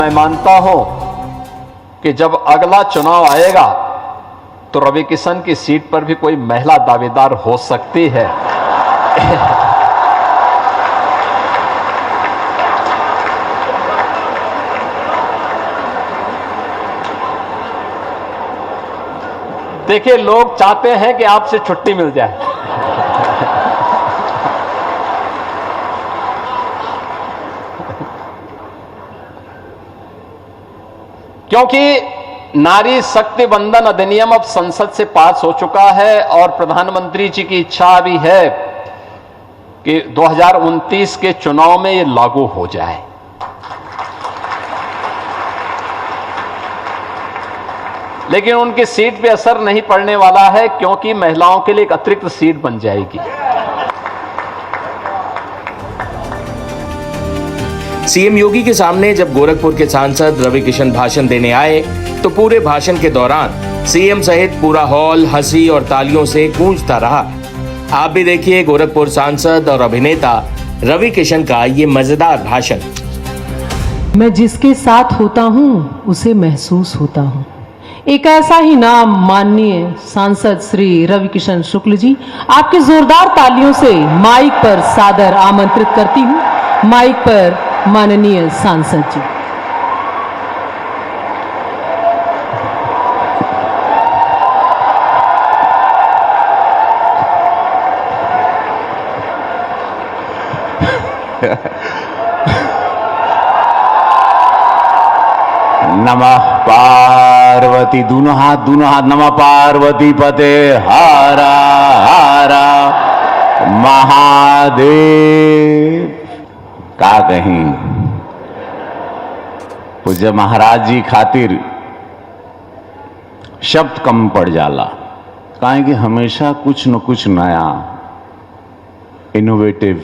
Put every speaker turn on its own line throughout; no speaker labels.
मैं मानता हूं कि जब अगला चुनाव आएगा तो रवि किशन की सीट पर भी कोई महिला दावेदार हो सकती है। देखिए, लोग चाहते हैं कि आपसे छुट्टी मिल जाए। क्योंकि नारी शक्ति वंदन अधिनियम अब संसद से पास हो चुका है और प्रधानमंत्री जी की इच्छा भी है कि 2029 के चुनाव में यह लागू हो जाए। लेकिन उनकी सीट पे असर नहीं पड़ने वाला है, क्योंकि महिलाओं के लिए एक अतिरिक्त सीट बन जाएगी।
सीएम योगी के सामने जब गोरखपुर के सांसद रवि किशन भाषण देने आए तो पूरे भाषण के दौरान सीएम सहित पूरा हॉल हंसी और तालियों से गूंजता रहा। आप भी देखिए गोरखपुर सांसद और अभिनेता रवि किशन का ये मजेदार भाषण।
मैं जिसके साथ होता हूँ उसे महसूस होता हूँ। एक ऐसा ही नाम माननीय सांसद श्री रवि किशन शुक्ल जी, आपकी जोरदार तालियों से माइक पर सादर आमंत्रित करती हूँ। माइक पर माननीय सांसद जी।
नमः पार्वती, दोनों हाथ नमः पार्वती पते हारा हारा महादेव। का कहीं पूज्य महाराज जी खातिर शब्द कम पड़ जाला। काहे कि हमेशा कुछ न कुछ नया, innovative,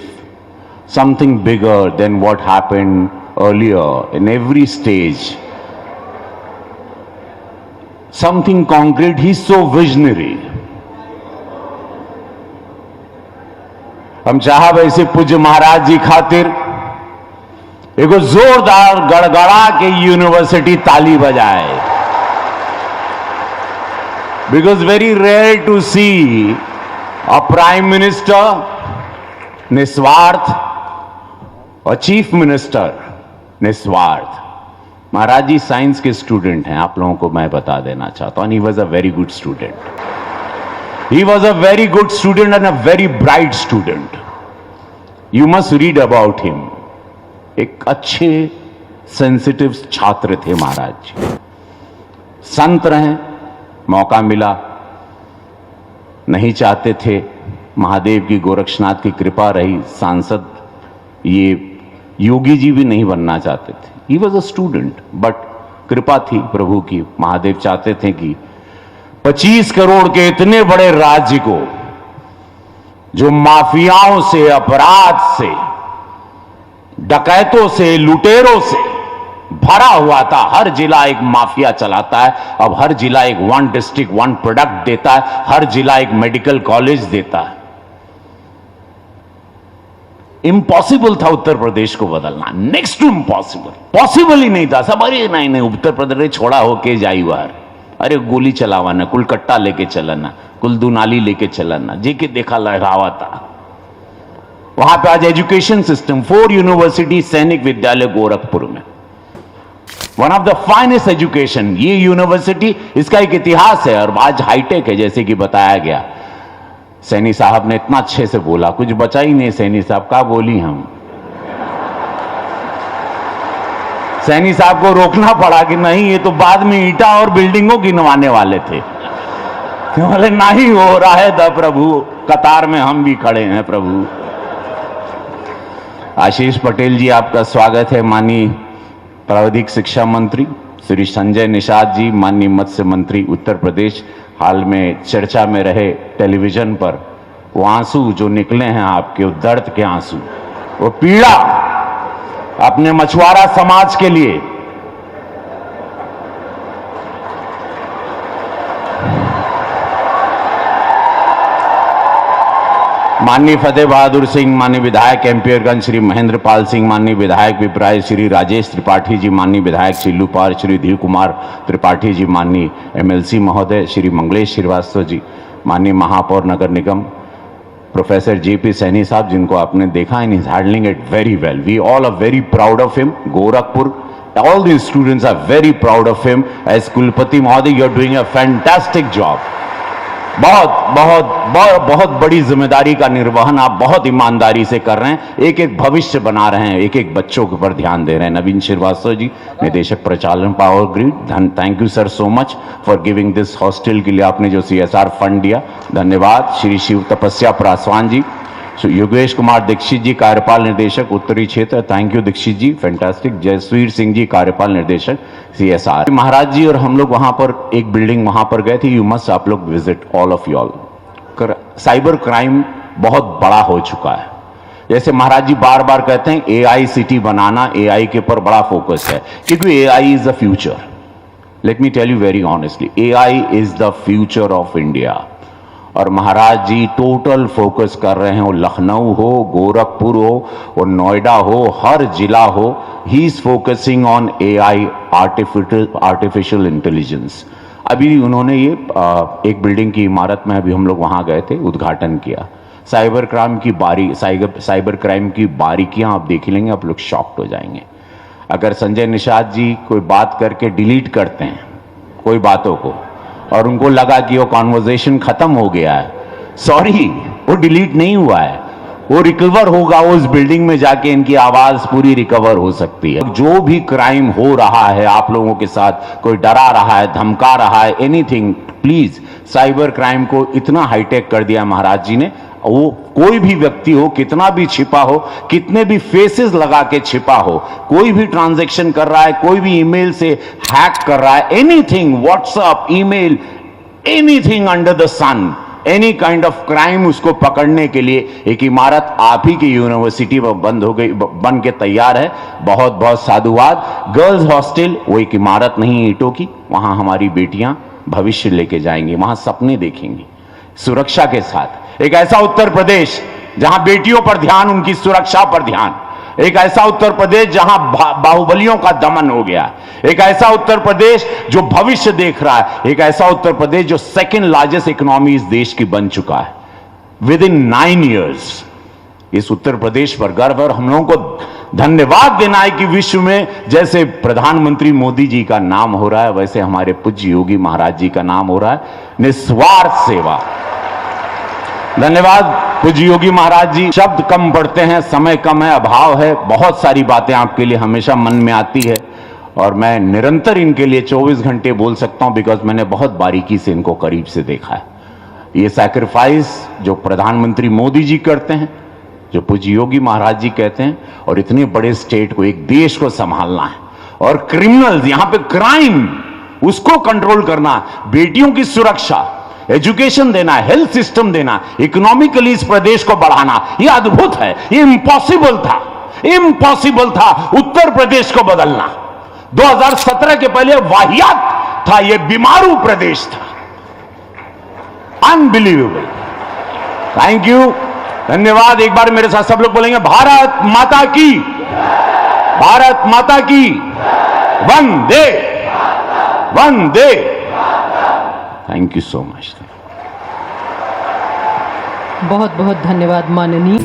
something bigger than what happened earlier in every stage, something concrete. He's so visionary. हम चाहब ऐसे पूज्य महाराज जी खातिर एगो जोरदार गड़गड़ा के यूनिवर्सिटी ताली बजाए। Because very rare to see a prime minister निस्वार्थ और चीफ मिनिस्टर निस्वार्थ। महाराज जी साइंस के स्टूडेंट हैं, आप लोगों को मैं बता देना चाहता हूं। He was a very good student, he was a very good student and a very bright student. You must read about him. एक अच्छे सेंसिटिव छात्र थे महाराज जी, संत रहे, मौका मिला, नहीं चाहते थे, महादेव की गोरक्षनाथ की कृपा रही, सांसद ये योगी जी भी नहीं बनना चाहते थे। He was a student, but कृपा थी प्रभु की। महादेव चाहते थे कि 25 करोड़ के इतने बड़े राज्य को, जो माफियाओं से, अपराध से, डकैतों से, लुटेरों से भरा हुआ था, हर जिला एक माफिया चलाता है, अब हर जिला एक वन डिस्ट्रिक्ट वन प्रोडक्ट देता है, हर जिला एक मेडिकल कॉलेज देता है। इम्पॉसिबल था उत्तर प्रदेश को बदलना, नेक्स्ट टू इम्पॉसिबल, पॉसिबल ही नहीं था। सब अरे नहीं उत्तर प्रदेश छोड़ा होके जाई बाहर, अरे गोली चलावाना, कुल कट्टा लेके चलना, कुल दुनाली लेके चलना, जे के देखा लगावा था। वहां पे आज एजुकेशन सिस्टम, 4 यूनिवर्सिटी, सैनिक विद्यालय गोरखपुर में, one of the finest education. ये यूनिवर्सिटी, इसका एक इतिहास है और आज हाईटेक है, जैसे कि बताया गया। सैनी साहब ने इतना अच्छे से बोला, कुछ बचा ही नहीं। सैनी साहब का बोली हम, सैनी साहब को रोकना पड़ा कि नहीं, ये तो बाद में ईटा और बिल्डिंगों गिनवाने वाले थे। बोले नहीं हो रहा है द प्रभु, कतार में हम भी खड़े हैं प्रभु। आशीष पटेल जी, आपका स्वागत है। माननीय प्राविधिक शिक्षा मंत्री श्री संजय निषाद जी, माननीय मत्स्य मंत्री उत्तर प्रदेश, हाल में चर्चा में रहे टेलीविजन पर, वो आंसू जो निकले हैं आपके, वो दर्द के आंसू, वो पीड़ा अपने मछुआरा समाज के लिए, माननीय फतेह बहादुर सिंह, माननीय विधायक एमपीयरगंज श्री महेंद्र पाल सिंह, माननीय विधायक पिपराइच श्री राजेश त्रिपाठी जी, माननीय विधायक सिल्लूपार श्री धीर कुमार त्रिपाठी जी, माननीय एमएलसी महोदय श्री मंगलेश श्रीवास्तव जी, माननीय महापौर नगर निगम प्रोफेसर जेपी सैनी साहब, जिनको आपने देखा and is handling it very well. We all are very proud of him. Gorakhpur, all the students are very proud of him. As कुलपति महोदय, you are doing a fantastic job. बहुत बड़ी जिम्मेदारी का निर्वहन आप बहुत ईमानदारी से कर रहे हैं. एक एक भविष्य बना रहे हैं, एक एक बच्चों के ऊपर ध्यान दे रहे हैं. नवीन श्रीवास्तव जी, निदेशक प्रचालन power grid, thank you sir so much for giving this hostel के लिए आपने जो CSR फंड दिया, धन्यवाद. श्री शिव तपस्या पासवान जी, योगेश कुमार दीक्षित जी, कार्यपाल निर्देशक उत्तरी क्षेत्र, thank you Dikshit ji, fantastic. Jasvir Singh ji, कार्यपाल निर्देशक CSR. महाराज जी और हम लोग वहां पर एक बिल्डिंग वहां पर गए थे. यू मस्ट, आप लोग visit, all of you all. Cyber crime बहुत बड़ा हो चुका है. जैसे महाराज जी बार बार कहते हैं AI सिटी बनाना, AI के ऊपर बड़ा फोकस है, क्योंकि AI is the future. Let me tell you very honestly, AI is the future of India. और महाराज जी टोटल फोकस कर रहे हैं, वो लखनऊ हो, गोरखपुर हो, वो नोएडा हो, हर जिला हो, he is focusing on AI, artificial intelligence. अभी उन्होंने ये एक बिल्डिंग की इमारत में अभी हम लोग वहां गए थे, उद्घाटन किया. साइबर क्राइम की बारीकियां आप देख लेंगे, आप लोग शॉक्ड हो जाएंगे. अगर संजय निषाद जी कोई बात करके डिलीट करते हैं कोई बातों को, और उनको लगा कि वो कॉन्वर्जेशन खत्म हो गया है, सॉरी, वो डिलीट नहीं हुआ है, वो रिकवर होगा. वो उस बिल्डिंग में जाके इनकी आवाज पूरी रिकवर हो सकती है. जो भी क्राइम हो रहा है आप लोगों के साथ, कोई डरा रहा है, धमका रहा है, एनीथिंग, प्लीज, साइबर क्राइम को इतना हाईटेक कर दिया महाराज जी ने. वो कोई भी व्यक्ति हो, कितना भी छिपा हो, कितने भी फेसेस लगा के छिपा हो, कोई भी ट्रांजैक्शन कर रहा है, कोई भी ईमेल से हैक कर रहा है, anything, WhatsApp, email, anything under the sun, any kind of crime, उसको पकड़ने के लिए एक इमारत आप ही की यूनिवर्सिटी में बंद हो गई, बन के तैयार है. बहुत बहुत साधुवाद. गर्ल्स हॉस्टल, वो एक इमारत नहीं ईंटों की, वहां हमारी बेटियां भविष्य लेके जाएंगी, वहां सपने देखेंगी सुरक्षा के साथ. एक ऐसा उत्तर प्रदेश जहां बेटियों पर ध्यान, उनकी सुरक्षा पर ध्यान. एक ऐसा उत्तर प्रदेश जहां बाहुबलियों का दमन हो गया. एक ऐसा उत्तर प्रदेश जो भविष्य देख रहा है. एक ऐसा उत्तर प्रदेश जो सेकंड लार्जेस्ट इकोनॉमी इस देश की बन चुका है विद इन 9 years. इस उत्तर प्रदेश पर गर्व है और हम लोगों को धन्यवाद देना है कि विश्व में जैसे प्रधानमंत्री मोदी जी का नाम हो रहा है, वैसे हमारे पूज्य योगी महाराज जी का नाम हो रहा है. निस्वार्थ सेवा. धन्यवाद पूज्य योगी महाराज जी. शब्द कम पड़ते हैं, समय कम है, अभाव है. बहुत सारी बातें आपके लिए हमेशा मन में आती है और मैं निरंतर इनके लिए 24 घंटे बोल सकता हूं, बिकॉज मैंने बहुत बारीकी से इनको करीब से देखा है. ये सैक्रिफाइस जो प्रधानमंत्री मोदी जी करते हैं, जो पूज्य योगी महाराज जी कहते हैं, और इतने बड़े स्टेट को, एक देश को संभालना है, और क्रिमिनल्स, यहां पे क्राइम, उसको कंट्रोल करना, बेटियों की सुरक्षा, एजुकेशन देना, हेल्थ सिस्टम देना, इकोनॉमिकली इस प्रदेश को बढ़ाना, यह अद्भुत है. ये इम्पॉसिबल था उत्तर प्रदेश को बदलना. 2017 के पहले वाहियात था, यह बीमारू प्रदेश था. अनबिलीवेबल. थैंक यू, धन्यवाद. एक बार मेरे साथ सब लोग बोलेंगे, भारत माता की, भारत माता की, वंदे वंदे. Thank you so much.
बहुत बहुत धन्यवाद माननीय